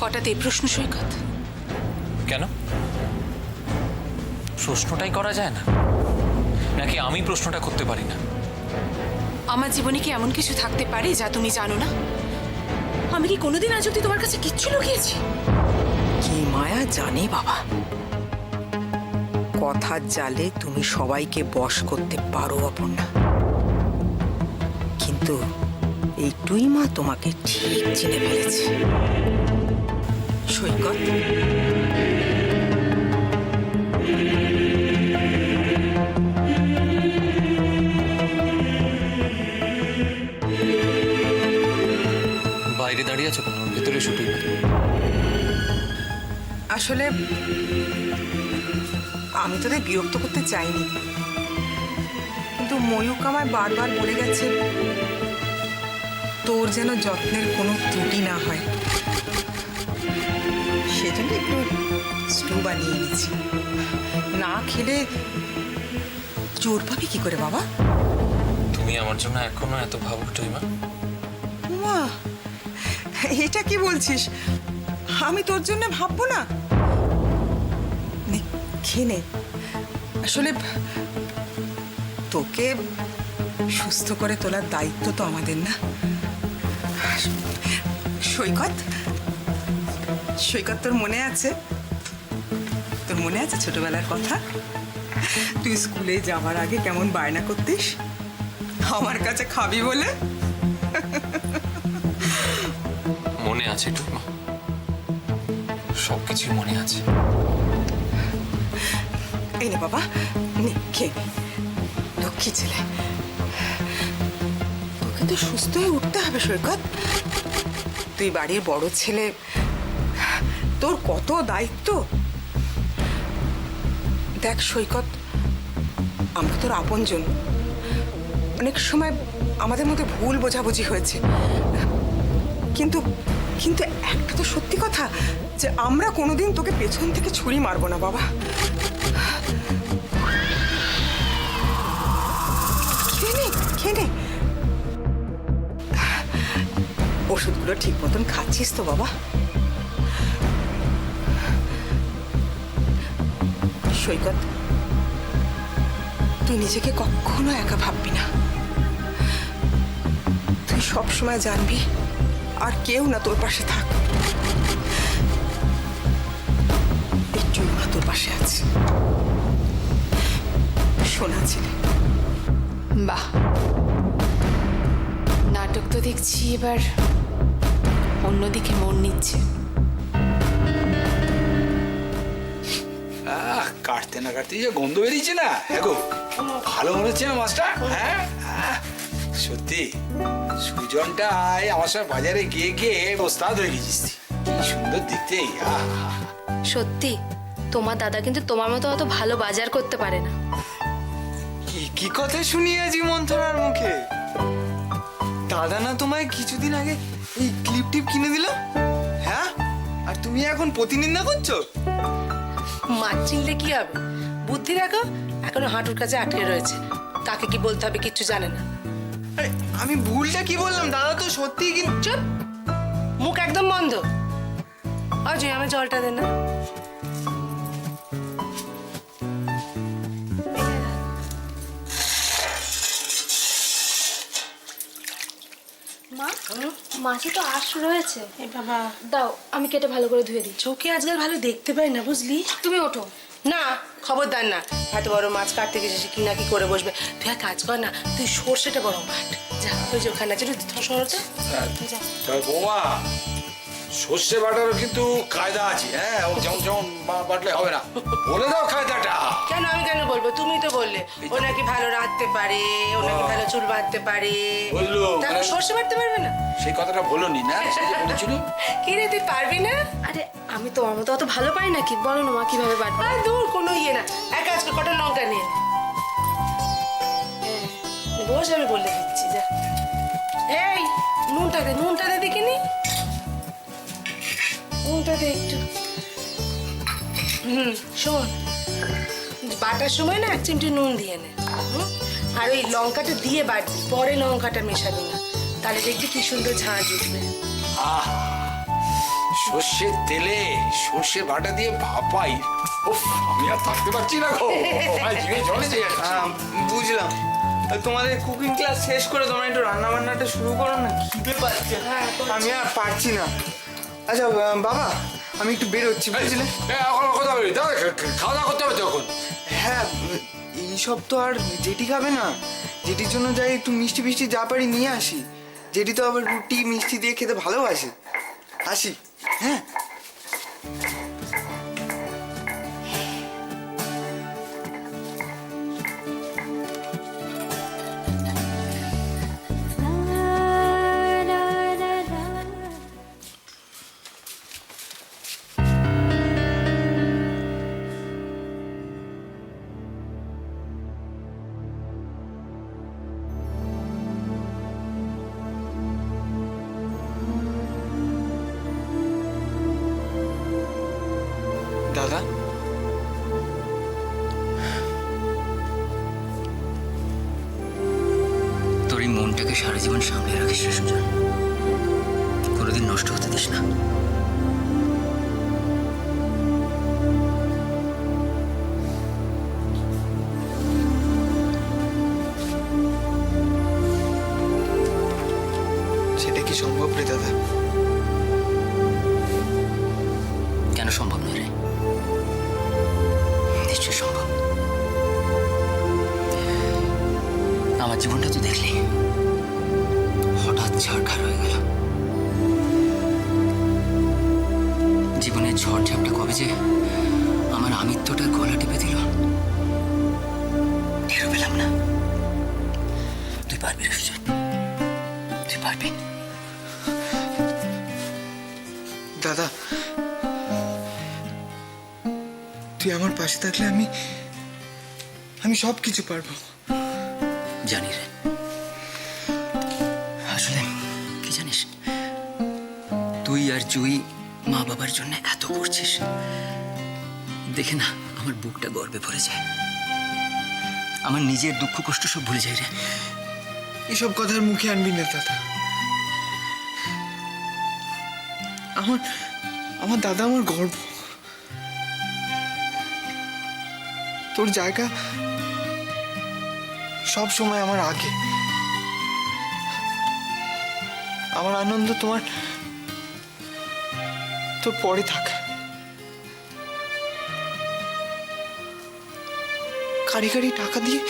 হঠাৎ এই প্রশ্ন সৈকত? কেন? প্রশ্নটাই করা যায় না নাকি আমি প্রশ্নটা করতে পারি না? আমার জীবনে কি এমন কিছু থাকতে পারে যা তুমি জানো না? আমি কি কোনোদিন আজ অব্দি তোমার কাছে কিচ্ছু লুকিয়েছি? কি মায়া জানে বাবা, কথার জালে তুমি সবাইকে বশ করতে পারো অপর্ণা, কিন্তু এই টুই মা তোমাকে ঠিক চিনে ফেলেছে। সৈকত, বাইরে দাঁড়িয়ে আছো কেন? ভেতরে শুটুই। আসলে আমি তোদের বিরক্ত করতে চাইনি, কিন্তু ময়ূক আমায় বারবার বলে গেছে তোর যেন যত্নের কোনো ত্রুটি না হয়, সেজন্য একটু স্টু বানিয়ে এনেছি। না খেলে জোর পাবি কি করে বাবা? তুমি আমার জন্য এখনো এত ভাবো টুইমা? মা, এটা কি বলছিস? আমি তোর জন্য ভাববো না? খেয়ে নে। আসলে তোকে সুস্থ করে তোলার দায়িত্ব তো আমাদের, না? সৈকত, সৈকত, তোর মনে আছে? তোর মনে আছে ছোটবেলার কথা? তুই স্কুলে যাওয়ার আগে কেমন বায়না করতিস আমার কাছে খাবি বলে? মনে আছে টুইমা, সবকিছু মনে আছে। এই নে বাবা, নে খেয়ে নে। লক্ষ্মী ছেলে, তোকে তো সুস্থ হয়ে উঠতে হবে সৈকত। তুই বাড়ির বড় ছেলে, তোর কত দায়িত্ব। দেখ সৈকত, আমরা তোর আপনজন। অনেক সময় আমাদের মধ্যে ভুল বোঝাবুঝি হয়েছে, কিন্তু কিন্তু একটা তো সত্যি কথা যে আমরা কোনোদিন তোকে পেছন থেকে ছুরি মারবো না বাবা। খেয়ে নে। ওষুধগুলো ঠিক মতন খাচ্ছিস তো বাবা? সৈকত, তুই নিজেকে কখনো একা ভাববি না। তুই সব সময় জানবি আর কেউ না তোর পাশে থাক। এই চুইমা তোর পাশে আছে, শোনা ছেলে। বাহ, নাটক তো দেখছি এবার অন্যদিকে মন নিচ্ছে। কাটতে না কাটতে যে গন্ধ বেরিয়েছে না, দেখো ভালো হয়েছে না মাছটা। হ্যাঁ সত্যি, সুজনটা আমার সঙ্গে বাজারে গিয়ে গিয়ে ওস্তাদ হয়ে গেছিস। কি সুন্দর দেখতে। সত্যি তোমার দাদা কিন্তু তোমার মতো অত ভালো বাজার করতে পারে না। কি কথা শুনিয়েছি মন্থরার মুখে? দাদা না তোমায় কিছুদিন আগে এই ক্লিপ টিপ কিনে দিল? হ্যাঁ, আর তুমি এখন প্রতিনিন্দা করছো? মাছ চিনলে কি হবে? বুদ্ধি রাখো, এখনো হাঁটুর কাছে আটকে রয়েছে। কাকে কি বলতে হবে কিচ্ছু জানে না। আরে আমি ভুলটা কি বললাম? দাদা তো সত্যি কিন্তু। চুপ, মুখ একদম বন্ধ। অজয়, আমার জলটা দে না। মা, মাছে তো আঁশ রয়েছে। এ বাবা, দাও, আমি কেটে ভালো করে ধুয়ে দিই। চোখে আজকাল ভালো দেখতে পাই না, বুঝলি? তুমি ওঠো। না, খবরদার না। এত বড় মাছ কাটতে গেছে, সে কি না কি করে বসবে। তুই এক কাজ কর না, তুই সর্ষেটা বরং কাট। যা, ওই যে ওখানে আছে, সরতে যা। তবে বৌমা, সর্ষে বাটারও কিন্তু কায়দা আছে। হ্যাঁ, ও যেমন যেমন বাটলে হবে না, বলে দাও কায়দাটা। কেন আমি কেন বলবো? তুমি তো বললে ও নাকি ভালো রাঁধতে পারে, ও নাকি ভালো চুল বাঁধতে পারে। বললো, তারপর সর্ষে বাটতে পারবে না? সেই কথাটা বলোনি না, সে যে বলেছিল। কি রে, তুই পারবি না? আরে আমি তোমার মতো অত ভালো পারি নাকি? বলো না মা, কিভাবে বাটবো? আর দূর, কোনো ইয়ে না। এক কাজ কর, কটা লঙ্কা নিয়ে নে। বস, আমি বলে দিচ্ছি। যা, এই নুনটা দে দেখিনি। নুনটা দে একটু। শোন, বাটার সময় না 1 চিমটি নুন দিয়ে নে। আর ওই লঙ্কাটা দিয়ে বাটবি, পরে লঙ্কাটা মেশাবি না, তাহলে দেখবি কি সুন্দর ঝাঁঝ উঠবে। সর্ষের তেলে সর্ষে বাটা দিয়ে ভাপাই, উফ, আমি আর থাকতে পারছি না গো, আমার জিভে জল এসে যাচ্ছে। বুঝলাম। তা তোমাদের কুকিং ক্লাস শেষ করে তোমরা একটু রান্না বান্নাটা শুরু করো না, খিদে পাচ্ছে। আমি আর পারছি না। আচ্ছা বাবা, আমি একটু বেরোচ্ছি, বুঝলে? এখন কথা বলি, দাদা খাওয়া দাওয়া করতে হবে তো এখন। হ্যাঁ, এইসব তো আর জেঠি খাবে না। জেঠির জন্য যাই একটু মিষ্টি ফিষ্টি যা পারি নিয়ে আসি। জেঠি তো আবার রুটি মিষ্টি দিয়ে খেতে ভালোবাসে। আসি, হ্যাঁ। দাদা, তোর এই মনটাকে সারা জীবন সামলে রাখিস রে সুজন, কোনোদিন নষ্ট হতে দিস না। সেটা কি সম্ভব রে দাদা? কেন সম্ভব নয় রে? নিশ্চয় সম্ভব। আমার জীবনটা তো দেখলি, হঠাৎ ঝড়খার হয়ে গেল। জীবনের ঝড় ঝাপটা কবে যে আমার আমিত্বটা গলা টিপে দিল, টেরও পেলাম না। তুই পারবি রে সুজন, তুই পারবি। দাদা, তুই আমার পাশে থাকলে আমি সব কিছু পারবো। জানি রে, আসলে কি জানিস, তুই আর জুই মা বাবার জন্য এত করছিস, দেখে না আমার বুকটা গর্বে ভরে যায়। আমার নিজের দুঃখ কষ্ট সব ভুলে যায় রে। এসব কথার মুখে আনবি না দাদা। আমার দাদা আমার গর্ব। তোর জায়গা সব সময় আমার আগে। আমার আনন্দ তোর পরে থাকা। কারি কারি টাকা দিয়ে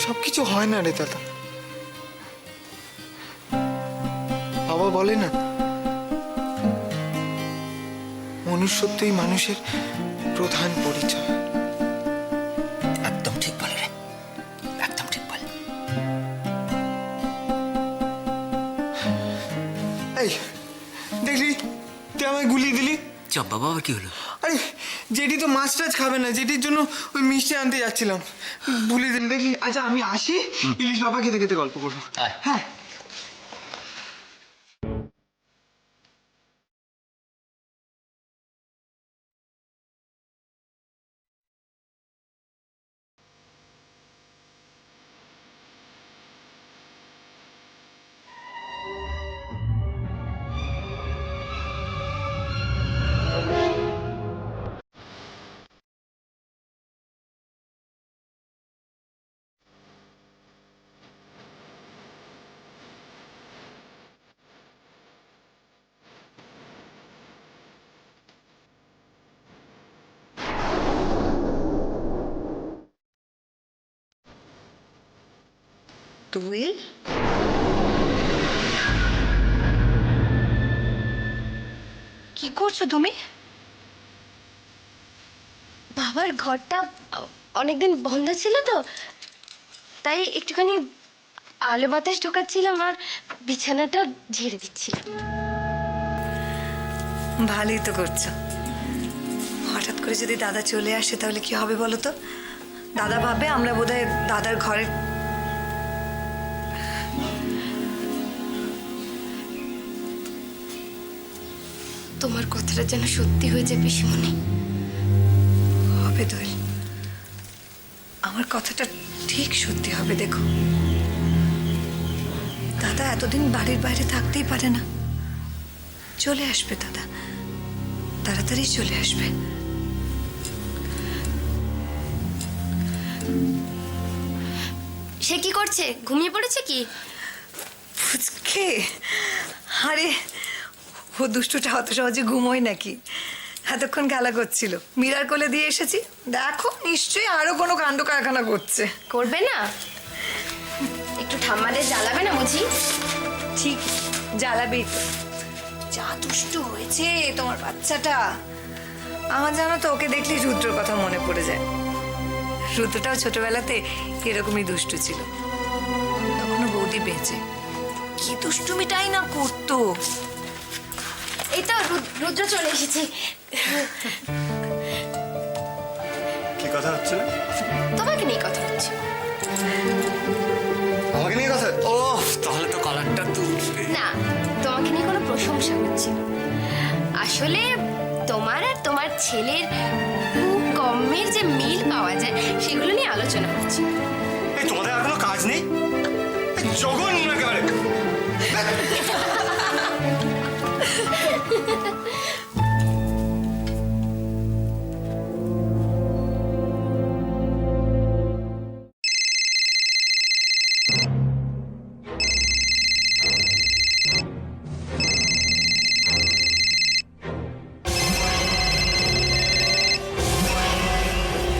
সবকিছু হয় না রে দাদা। বাবা বলে না, মনুষ্যত্বই মানুষের প্রধান পরিচয়। একদম ঠিক বলে রে, একদম ঠিক বলে। এই দেখলি, তুই আমায় গুলিয়ে দিলি। চপ বাবা, আবার কি হলো? আরে জেঠি তো মাছ টাছ খাবে না, জেঠির জন্য ওই মিষ্টি আনতে যাচ্ছিলাম, ভুলে দিলি। দেখলি, আচ্ছা আমি আসি, ইলিশ বাবা খেতে খেতে গল্প করবো। আয়। হ্যাঁ। তুই কি করছো তুমি? বাবার ঘরটা অনেকদিন বন্ধ ছিল তো, তাই একটুখানি আলো বাতাস ঢোকাচ্ছিলাম আর বিছানাটা ঝেড়ে দিচ্ছিলাম। ভালোই তো করছো। হঠাৎ করে যদি দাদা চলে আসে তাহলে কি হবে বলো তো? দাদা ভাববে আমরা বোধহয় দাদার ঘরের তোমার কথাটা যেন সত্যি হয়ে যায় পিসিমণি। হবে দোয়েল, আমার কথাটা ঠিক সত্যি হবে। দেখো, দাদা এতদিন বাড়ির বাইরে থাকতেই পারে না, চলে আসবে দাদা, তাড়াতাড়ি চলে আসবে। সে কি করছে? ঘুমিয়ে পড়েছে কি? ফুচকে, আরে ও দুষ্টুটা অত সহজে ঘুমোয় নাকি? এতক্ষণ খেলা করছিল, মীরার কোলে দিয়ে এসেছি, দেখো নিশ্চয়ই আরো কোনো কাণ্ড কারখানা করছে। করবে না? একটু ঠাম্মাদের জ্বালাবে না বুঝি? ঠিক জ্বালাবেই তো। যা দুষ্টু হয়েছে তোমার বাচ্চাটা, আমার জানো তো ওকে দেখলে রুদ্রর কথা মনে পড়ে যায়। রুদ্রটাও ছোটবেলাতে এরকমই দুষ্টু ছিল, তখনও বৌদি বেঁচে, কি দুষ্টুমিটাই না করতো। এই তো রুদ্র চলে এসেছে। কি কথা হচ্ছে না? তোমাকে নিয়ে কথা হচ্ছে। আমাকে নিয়ে কথা? ও তাহলে তো কলারটা তুলবে। না, তোমাকে নিয়ে কোনো প্রশংসা হচ্ছে না। আসলে তোমার আর তোমার ছেলের কমের যে মিল পাওয়া যায় সেগুলো নিয়ে আলোচনা হচ্ছে। এই তোমাদের আর কোনো কাজ নেই? জঘন্য একেবারে।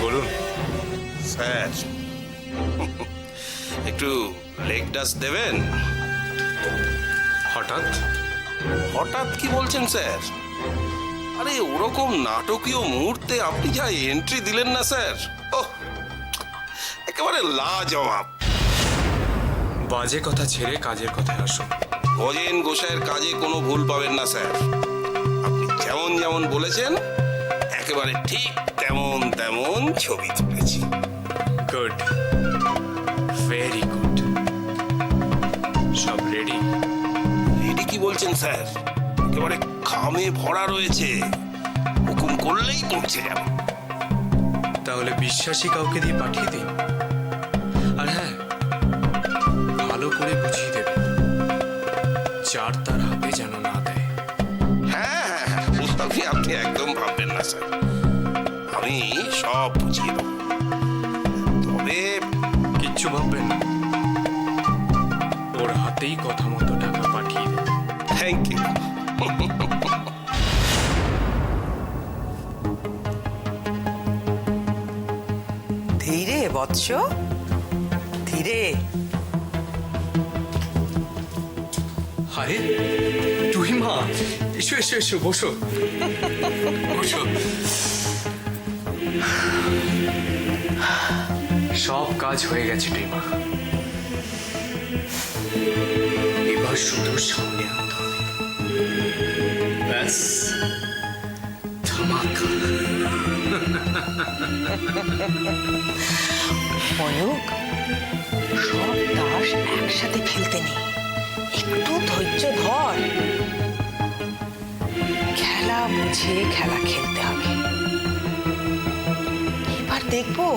বলুন স্যার, একটু লেগ ডাস্ট দেবেন? হঠাৎ হঠাৎ কি বলছেন স্যার? আরে ওরকম নাটকীয় মুহূর্তে আপনি যা এন্ট্রি দিলেন না স্যার, ওহ একেবারে লাজবাব। বাজে কথা ছেড়ে কাজের কথায় আসুন। গজেন গোসাইয়ের কাজে কোনো ভুল পাবেন না স্যার। আপনি যেমন যেমন বলেছেন একেবারে ঠিক তেমন তেমন ছবি তুলেছি। Good, very good. সব রেডি? রেডি কি বলছেন স্যার, একেবারে খামে ভরা রয়েছে, হুকুম করলেই পৌঁছে যাবে। তাহলে বিশ্বাসী কাউকে দিয়ে পাঠিয়ে দিন। আর হ্যাঁ, ভালো করে বুঝিয়ে দেবেন, চার তার হাতে যেন না দেয়। হ্যাঁ হ্যাঁ হ্যাঁ, ওসবই আপনি একদম ভাববেন না স্যার, আমি সব বুঝিয়ে দেবো। তবে কিচ্ছু ভাববেন না, ওর হাতেই কথা মতো টাকা পাঠিয়ে দেবেন। Thank you. ধীরে বৎস, ধীরে। আরে তুই মা, এসো এসো এসো, বসো বসো। সব কাজ হয়ে গেছে টিমা, এবার শুধু সামনে আনতে হবে। ব্যাস, ধামাকা। অয়ুক, সব তাস একসাথে খেলতে নেই, একটু ধৈর্য ধর। খেলা বুঝে খেলা খেলতে হবে। এবার দেখবো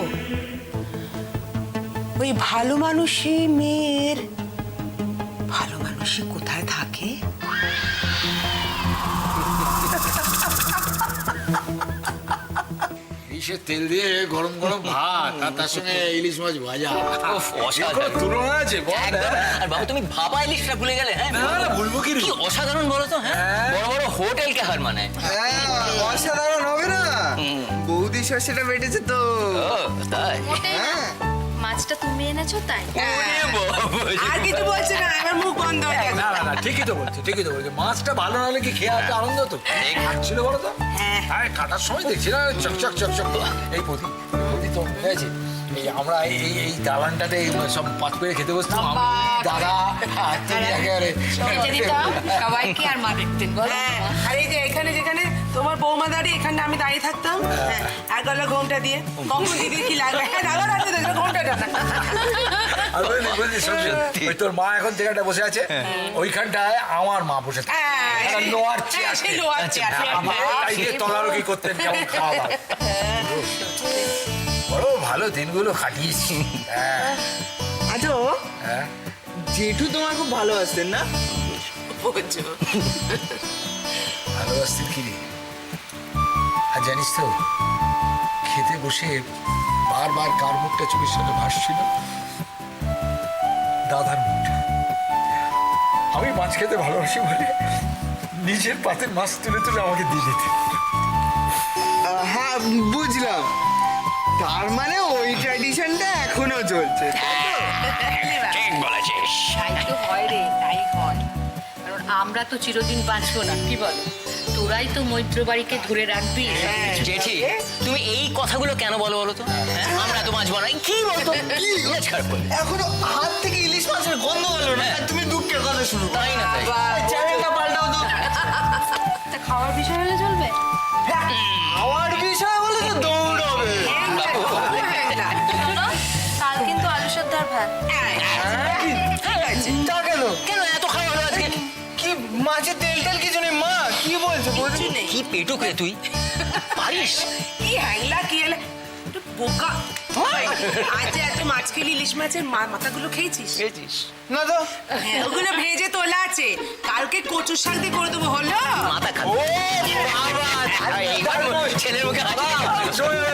ওই ভালো মানুষই মেয়ের ভালো মানুষই কোথায় থাকে। সে তেল দিয়ে গরম গরম ভাত আর তার সঙ্গে ইলিশ মাছ ভাজা, অসাধারণ। তুলনা আছে বল। একদম। আর বাবু তুমি ভাবা ইলিশটা ভুলে গেলে? হ্যাঁ, না, না, ভুলবো কি রে? কি অসাধারণ বলো তো। হ্যাঁ, বড় বড় হোটেলকে হার মানায়। অসাধারণ হবে না? বৌদি সর্ষেটা বেটেছে তো। ও তাই? মাছটা তুমি এনেছো তাই? আর কিছু বলছে না, এবার মুখ বন্ধ হয়ে গেছে। না না না, ঠিকই তো বলছে, ঠিকই তো বলছে। মাছটা ভালো না হলে কি খেয়ে একটা আনন্দ তো ছিল বলো তো। হ্যাঁ, কাটার সময় দেখছি না চকচক চকচক। এই প্রতি তো হয়েছে, এই আমরা এই দালানটাতে সব পাঁচ পেয়ে খেতে বসতাম, দাদা তুমি একেবারে সবাইকে আর মা দেখতেন বলো। আর এই যে এখানে যেখানে তোমার বৌমা দাঁড়িয়ে, এখানে আমি দাঁড়িয়ে থাকতাম, এক গলা ঘোমটা দিয়ে। কখন দিদির কি লাগবে? হ্যাঁ, দাদা রাখতে দেখো ঘোমটাটা না। আর বুঝলি সত্যি, ওই তোর মা এখন যেখানটা বসে আছে ওইখানটায় আমার মা বসে থাকে। একটা লোয়ার চেয়ার, সেই লোয়ার চেয়ার। তদারকি করতেন কেমন খাওয়া দাওয়া। বড় ভালো দিনগুলো কাটিয়েছি। হ্যাঁ আজো, হ্যাঁ, জেঠু তোমার খুব ভালোবাসতেন না? বোঝো। ভালোবাসতে কি রে? আর জানিস তো, খেতে বসে বারবার কার মুখটা চোখের সাথে ভাসছিল? দাদার মুখটা। আমি মাছ খেতে ভালোবাসি বলে নিজের পাতে মাছ তুলে তুলে আমাকে দিয়ে দিতে। হ্যাঁ, বুঝলাম। তার মানে ওই ট্র্যাডিশনটা এখনো চলছে। ঠিক বলেছিস। তাই তো হয় রে, তাই হয়। কারণ আমরা তো চিরদিন বাঁচবো না, কি বলো? তোরাই তো মৈত্র বাড়িকে ধরে রাখবি। জেঠি, তুমি এই কথাগুলো কেন বলো বলো তো? হ্যাঁ? আমরা তো মাছ বানাই কি বলতো? কি ইমেজ খারাপ করলে? এখনো হাত থেকে ইলিশ মাছের গন্ধ গেল না, আর তুমি দুঃখের কথা শুরু করো। তাই না তাই? চ্যানেলটা পাল্টাও তো। তা খাওয়ার বিষয় হলে চলবে? আমার বিষয় বলে তো দৌড়বে। কাল কিন্তু আলু সেদ্ধ আর ভাত। তা কেন? কেন এত খাওয়া হলো আজকে? কি মাছের তেল টেল কিছু নেই? মা কি বলছো? কিছু নেই। কি পেটুক রে তুই? পারিস? কি হ্যাংলা কি হলে একটু বোকা। আজ এত মাছ খেলি, ইলিশ মাছের মাথাগুলো খেয়েছিস? খেয়েছিস? না তো। হ্যাঁ, ওগুলো ভেজে তোলা আছে, কালকে কচুর শাক দিয়ে করে দেবো, হলো? মাথা খাবো। ও বাবা, আর এইবার ছেলের মুখে হাসি দেখতে চলে,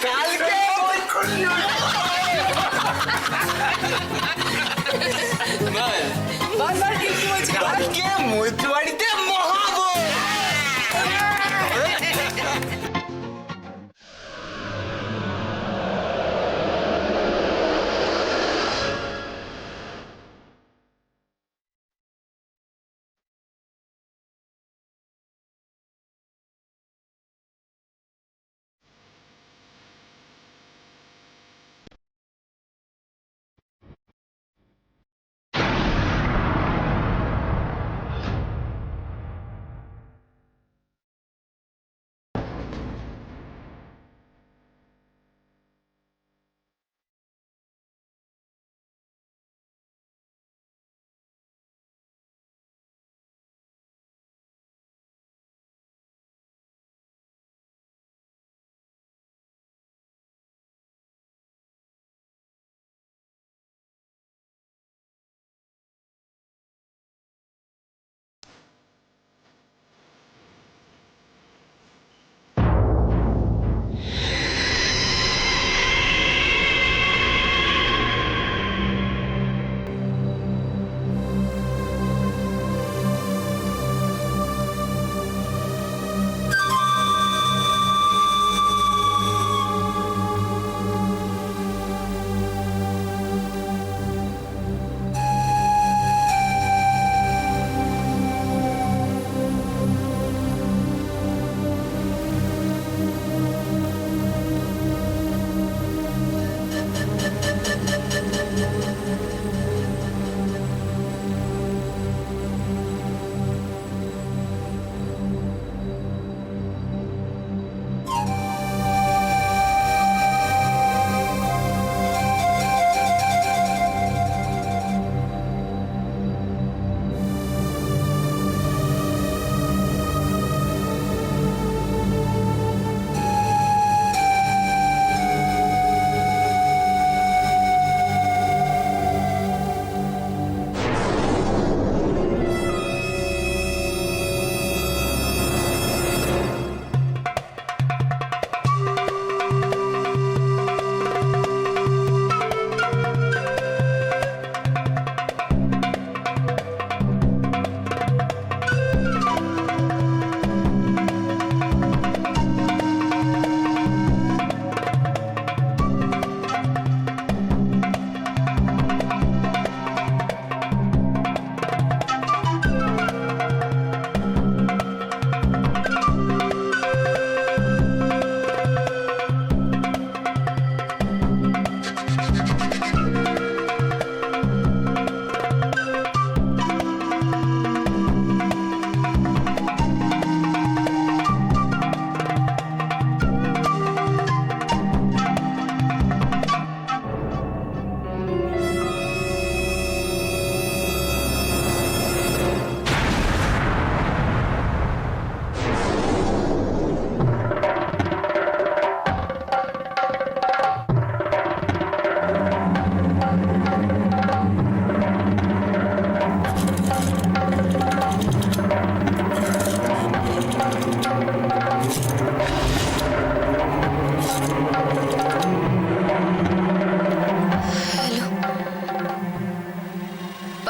কালকে বারবার কি কি বলছিস? কালকে মৈত্র বাড়িতে মহাভোজ।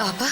বাবা